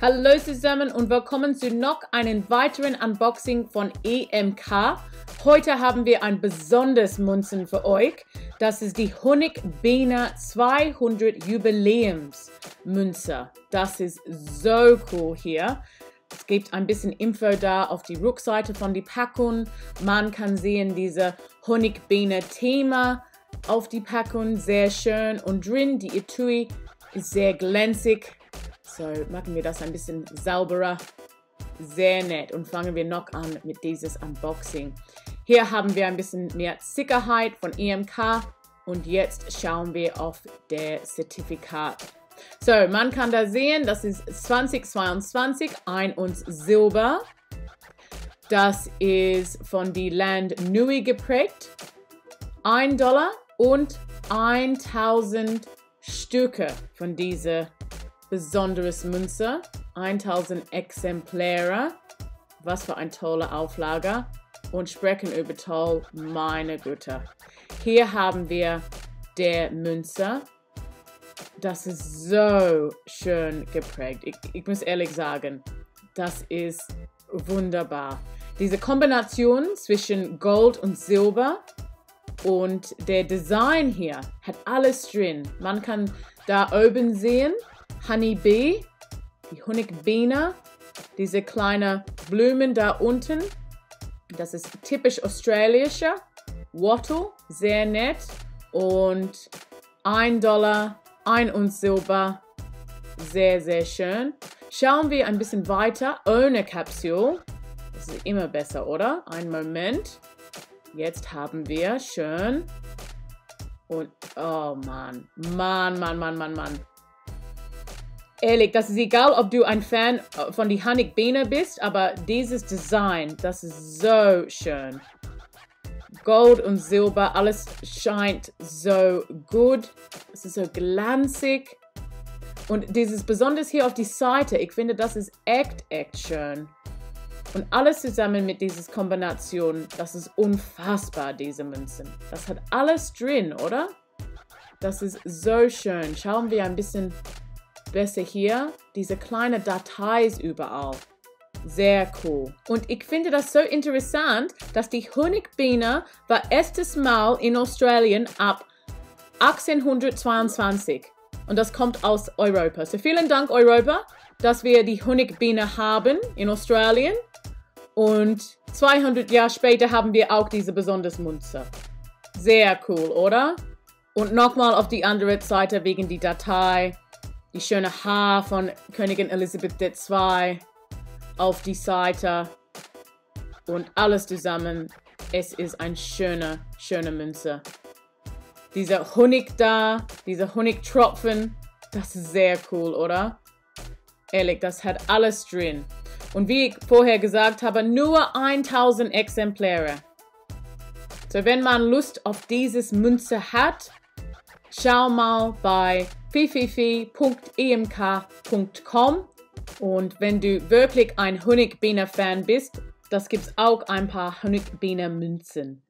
Hallo zusammen und willkommen zu noch einem weiteren Unboxing von EMK. Heute haben wir ein besonderes Münzen für euch. Das ist die Honigbiene 200 Jubiläumsmünze. Das ist so cool hier. Es gibt ein bisschen Info da auf die Rückseite von der Packung. Man kann sehen, diese Honigbiene-Thema auf die Packung, sehr schön. Und drin, die Etui ist sehr glänzig. So, machen wir das ein bisschen sauberer. Sehr nett. Und fangen wir noch an mit dieses Unboxing. Hier haben wir ein bisschen mehr Sicherheit von EMK. Und jetzt schauen wir auf das Zertifikat. So, man kann da sehen, das ist 2022, 1 Unze Silber. Das ist von die Land Niue geprägt. $1 und 1000 Stücke von dieser besonderes Münze, 1000 Exemplare, was für eine tolle Auflage und sprechen über toll, meine Güte. Hier haben wir der Münze, das ist so schön geprägt, ich muss ehrlich sagen, das ist wunderbar. Diese Kombination zwischen Gold und Silber und der Design hier hat alles drin, man kann da oben sehen, Honeybee, die Honigbiene, diese kleinen Blumen da unten, das ist typisch australische, Wattle, sehr nett und $1, 1 Unze Silber, sehr, sehr schön. Schauen wir ein bisschen weiter, ohne Kapsel, das ist immer besser, oder? Einen Moment, jetzt haben wir schön und oh Mann. Ehrlich, das ist egal, ob du ein Fan von der Honigbiene bist, aber dieses Design, das ist so schön. Gold und Silber, alles scheint so gut. Es ist so glanzig. Und dieses besonders hier auf die Seite, ich finde, das ist echt schön. Und alles zusammen mit dieser Kombination, das ist unfassbar, diese Münzen. Das hat alles drin, oder? Das ist so schön. Schauen wir ein bisschen besser hier, diese kleinen Dateis überall. Sehr cool. Und ich finde das so interessant, dass die Honigbiene war erstes Mal in Australien ab 1822. Und das kommt aus Europa. So vielen Dank Europa, dass wir die Honigbiene haben in Australien. Und 200 Jahre später haben wir auch diese besondere Münze. Sehr cool, oder? Und nochmal auf die andere Seite wegen die Datei. Die schöne Haar von Königin Elisabeth II auf die Seite und alles zusammen. Es ist eine schöne Münze. Dieser Honig da, diese Honigtropfen, das ist sehr cool, oder? Ehrlich, das hat alles drin. Und wie ich vorher gesagt habe, nur 1000 Exemplare. So, wenn man Lust auf dieses Münze hat, schau mal bei www.emk.com und wenn du wirklich ein Honigbiene-Fan bist, das gibt es auch ein paar Honigbiene-Münzen.